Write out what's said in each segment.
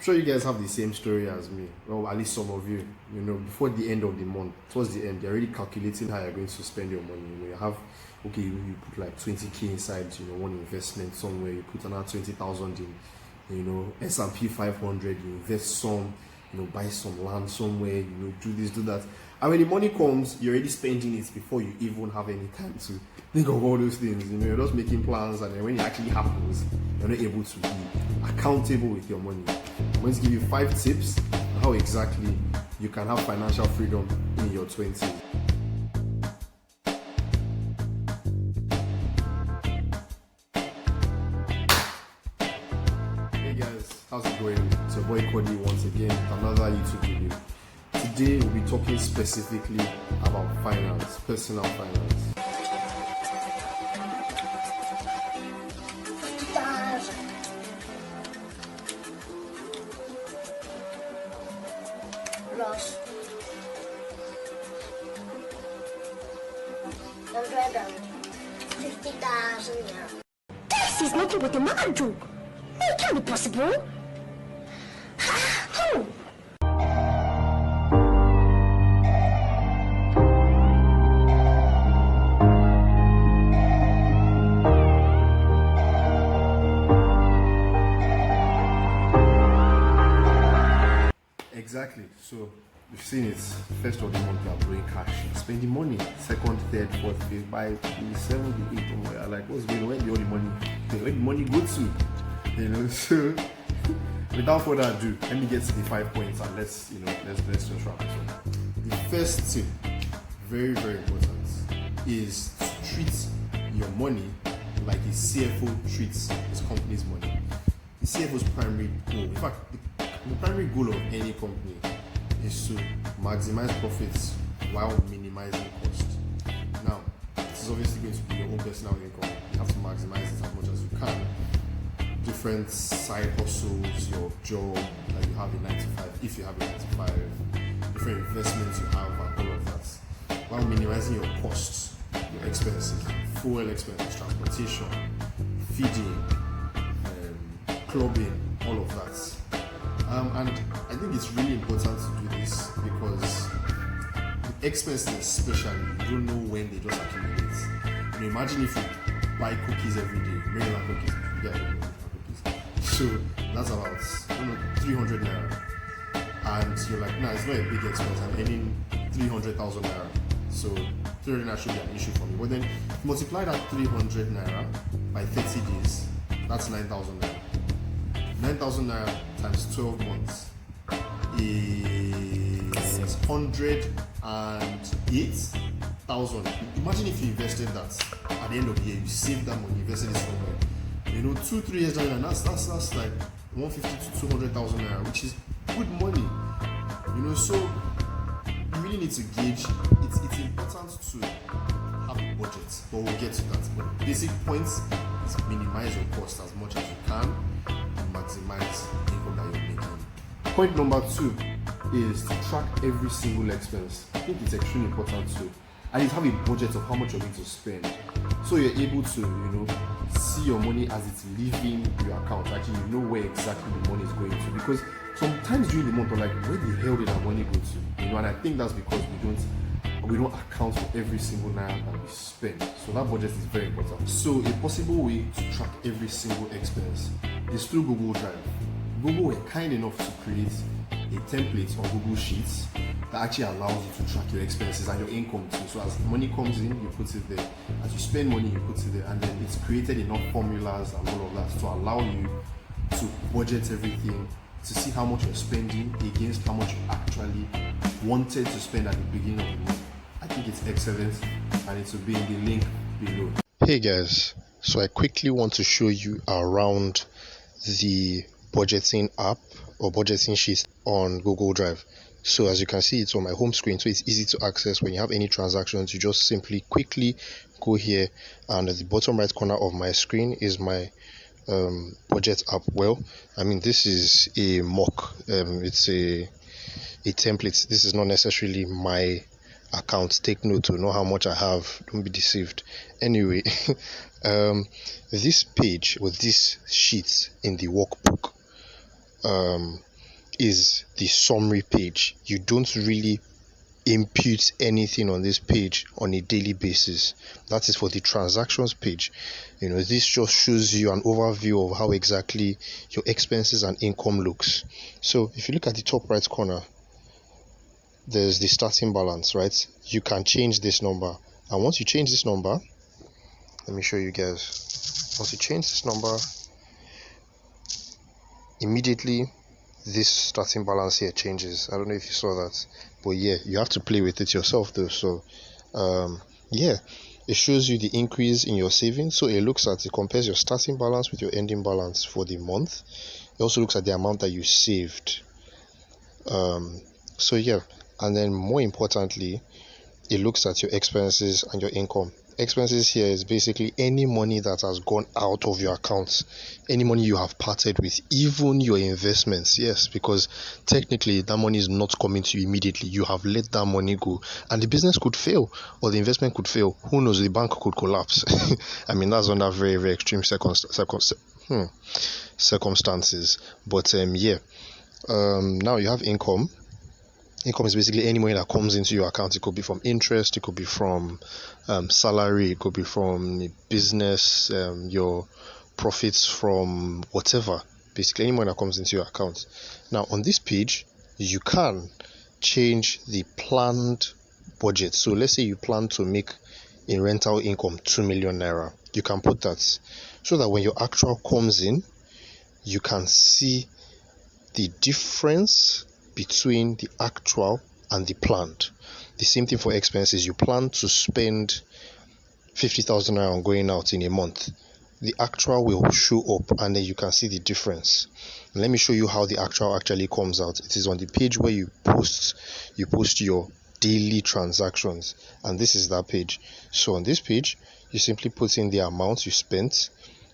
sure you guys have the same story as me, or at least some of you. Before the end of the month, towards the end, you're already calculating how you're going to spend your money. You have, okay, you put like 20k inside, one investment somewhere. You put another 20,000 in, S&P 500. You invest some, buy some land somewhere. Do this, do that. And when the money comes, you're already spending it before you even have any time to think of all those things. You're just making plans, and then when it actually happens, you're not able to be accountable with your money. I'm going to give you 5 tips on how exactly you can have financial freedom in your 20s. Hey guys, how's it going? It's your boy Kodi once again with another YouTube video. Today we'll be talking specifically about finance, personal finance. Ross. Dropdown. 50,000 euros. This is not what the man took. It can't be possible. How? Exactly. So you've seen it. First of the month you are blowing cash, spending money. Second, third, fourth, fifth, by the 7th, the 8th, you're like, what's going on? Where the money? Where the money go to? So without further ado, let me get to the 5 points and let's just wrap it up. The first tip, very, very important, is to treat your money like a CFO treats his company's money. The CFO's primary goal, in fact, the primary goal of any company is to maximize profits while minimizing cost. Now, this is obviously going to be your own personal income. You have to maximize it as much as you can. Different side hustles, your job, like you have a 9 to 5, if you have a 9 to 5, different investments you have, and all of that, while minimizing your costs, your expenses, fuel expenses, transportation, feeding, clubbing, all of that. And I think it's really important to do this because the expenses especially, you don't know when they just accumulate. Imagine if you buy cookies every day, Maryland cookies, you get Maryland cookies. So that's about 300 naira. And you're like, nah, it's not a big expense, I'm earning 300,000 naira. So 300 naira should be an issue for me. But then multiply that 300 naira by 30 days, that's 9,000 naira. 9,000 naira times 12 months is 108,000. Imagine if you invested that at the end of the year, you saved that money, invested it somewhere. 2-3 years down, and that's like 150 to 200,000 naira, which is good money. So you really need to gauge. It's important to have a budget, but we'll get to that. But basic points is minimize your cost as much as you can. Maximize the income that you're making. Point number 2 is to track every single expense. I think it's extremely important to at least have a budget of how much you're going to spend, so you're able to see your money as it's leaving your account. Actually, you know where exactly the money is going to, because sometimes during the month we're like, where the hell did our money go to? And I think that's because we don't account for every single naira that we spend. So that budget is very important. So a possible way to track every single expense is through Google Drive. Google were kind enough to create a template on Google Sheets that actually allows you to track your expenses and your income too. So as money comes in, you put it there. As you spend money, you put it there. And then it's created enough formulas and all of that to allow you to budget everything, to see how much you're spending against how much you actually wanted to spend at the beginning of the month. I think it's excellent, and it will be in the link below. Hey guys, so I quickly want to show you around the budgeting app or budgeting sheet on Google Drive. So as you can see, it's on my home screen, so it's easy to access. When you have any transactions, you just simply quickly go here, and at the bottom right corner of my screen is my budget app. This is a mock, it's a template. This is not necessarily my account. Take note to know how much I have, don't be deceived. Anyway, this page with these sheets in the workbook, is the summary page. You don't really impute anything on this page on a daily basis. That is for the transactions page. This just shows you an overview of how exactly your expenses and income looks. So if you look at the top right corner, there's the starting balance, right? You can change this number, and once you change this number, let me show you guys. Once you change this number, immediately this starting balance here changes. I don't know if you saw that, but yeah, you have to play with it yourself though. So yeah, it shows you the increase in your savings. So it compares your starting balance with your ending balance for the month. It also looks at the amount that you saved. So yeah, and then more importantly, it looks at your expenses and your income. Expenses here is basically any money that has gone out of your accounts, any money you have parted with, even your investments. Yes, because technically that money is not coming to you immediately. You have let that money go, and the business could fail or the investment could fail. Who knows? The bank could collapse. I mean, that's under very, very extreme circumstances. But yeah, now you have income. Income is basically any money that comes into your account. It could be from interest, it could be from salary, it could be from business, your profits from whatever. Basically, any money that comes into your account. Now, on this page, you can change the planned budget. So, let's say you plan to make in rental income 2 million naira. You can put that so that when your actual comes in, you can see the difference between the actual and the planned. The same thing for expenses. You plan to spend 50,000 naira on going out in a month. The actual will show up, and then you can see the difference. Let me show you how the actual actually comes out. It is on the page where you post your daily transactions, and this is that page. So on this page, you simply put in the amount you spent,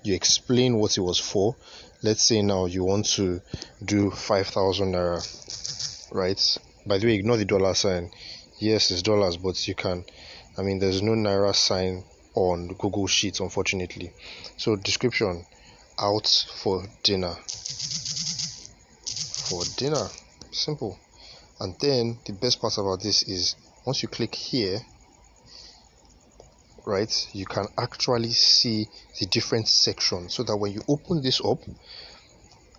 you explain what it was for. Let's say now you want to do 5,000 naira, right? By the way, ignore the dollar sign. Yes, it's dollars, but you can, there's no naira sign on Google Sheets, unfortunately. So description: out for dinner. Simple. And then the best part about this is once you click here, right, you can actually see the different sections, so that when you open this up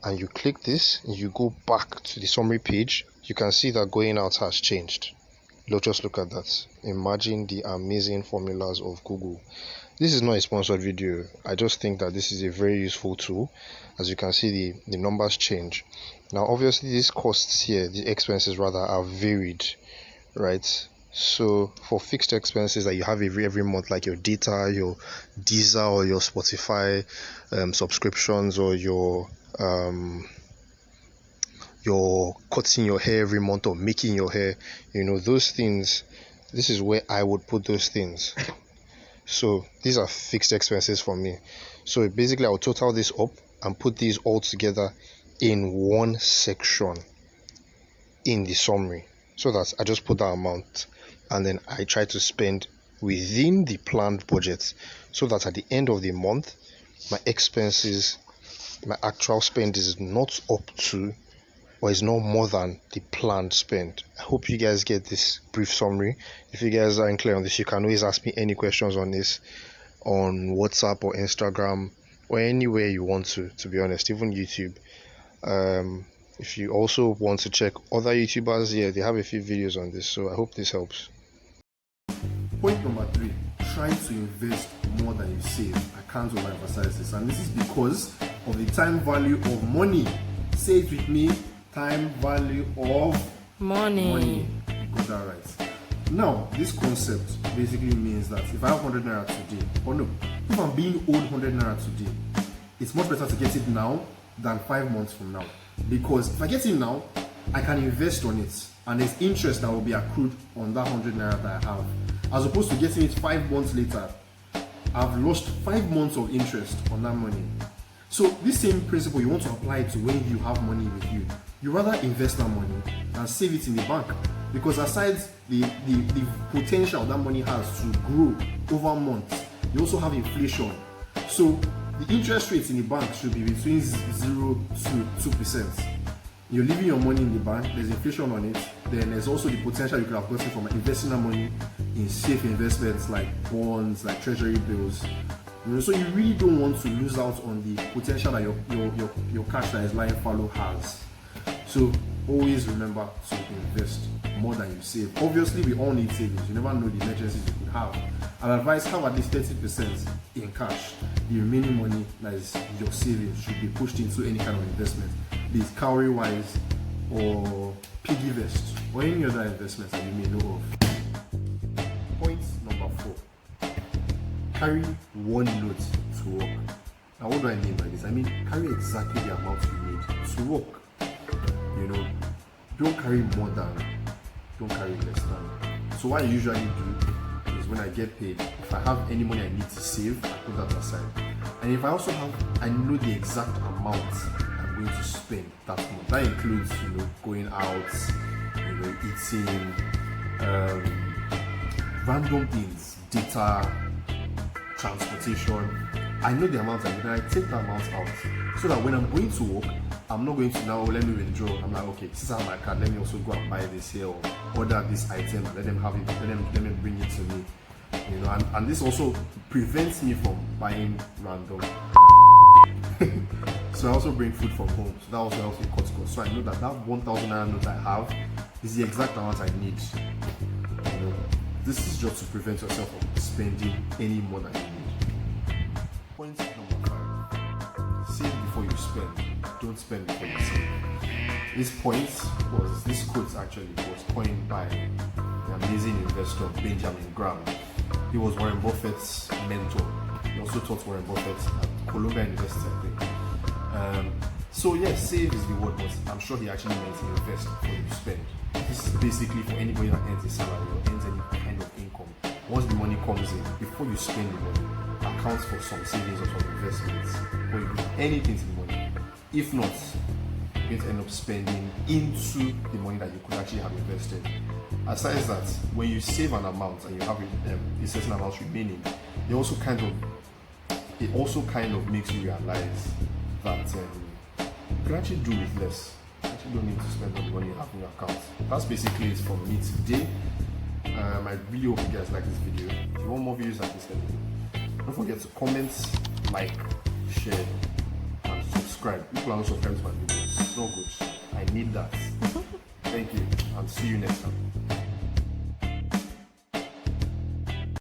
and you click this and you go back to the summary page, you can see that going out has changed. Just look at that. Imagine the amazing formulas of Google. This is not a sponsored video. I just think that this is a very useful tool. As you can see, the numbers change. Now obviously these costs here, the expenses rather, are varied, right? So for fixed expenses that you have every month, like your data, your Deezer, or your Spotify subscriptions, or your cutting your hair every month, or making your hair, those things, this is where I would put those things. So these are fixed expenses for me. So basically I'll total this up and put these all together in one section in the summary, so that I just put that amount and then I try to spend within the planned budget, so that at the end of the month my expenses, my actual spend is not up to, or is no more than, the planned spend. I hope you guys get this brief summary. If you guys aren't clear on this, you can always ask me any questions on this on WhatsApp or Instagram or anywhere you want to be honest, even YouTube. If you also want to check other YouTubers, they have a few videos on this, so I hope this helps. Point number 3, try to invest more than you save. I can't overemphasize this, and this is because of the time value of money. Say it with me: time value of money. You got that right. Now, this concept basically means that if I have 100 naira today, or no, if I'm being owed 100 naira today, it's much better to get it now than 5 months from now. Because if I get it now, I can invest on it, and there's interest that will be accrued on that 100 naira that I have. As opposed to getting it 5 months later, I've lost 5 months of interest on that money. So this same principle you want to apply to when you have money with you. You rather invest that money and save it in the bank, because aside the potential that money has to grow over months, you also have inflation. So the interest rates in the bank should be between 0 to 2%. you're leaving your money in the bank, there's inflation on it, then there's also the potential you could have gotten from investing that money in safe investments like bonds, like treasury bills. So you really don't want to lose out on the potential that your cash that is lying fallow has. So always remember to invest more than you save. Obviously, we all need savings. You never know the emergencies you could have. I'd advise have at least 30% in cash. The remaining money that is your savings should be pushed into any kind of investment, be it cowrie wise or piggy vest or any other investments that you may know of. Point number 4. Carry one note to work. Now, what do I mean by this? I mean carry exactly the amount you need to work. Don't carry more than, don't carry less than. So what I usually do is when I get paid, if I have any money I need to save, I put that aside. And if I also I know the exact amount I'm going to spend that month. That includes, going out, eating, random things, data, transportation. I know the amount I need, and I take that amount out so that when I'm going to work, I'm not going to now let me withdraw. I'm like, okay, this is how my card. Let me also go and buy this here or order this item and let them have it. Let them bring it to me. And this also prevents me from buying random. So I also bring food from home. So that also helps me cut costs. So I know that 1,000 naira note I have is the exact amount I need. This is just to prevent yourself from spending any more than you need. Point number 5. Save before you spend. Don't spend before you save. This quote actually was coined by the amazing investor Benjamin Graham. He was Warren Buffett's mentor. He also taught Warren Buffett at Columbia University, I think. So yes, save is the word, but I'm sure he actually meant to invest before you spend. This is basically for anybody that earns a salary or earns any kind of income. Once the money comes in, before you spend the money, account for some savings or some investments, or you do anything to the money. If not, you're going to end up spending into the money that you could actually have invested. Aside that, when you save an amount and you have a certain amount remaining, it also kind of makes you realize that you can actually do with less. You actually don't need to spend all the money you have in your account. That's basically it from me today. I really hope you guys like this video. If you want more videos like this, don't forget to comment, like, share, and subscribe. People are not subscribed to my videos. It's not good. I need that. Thank you, and see you next time.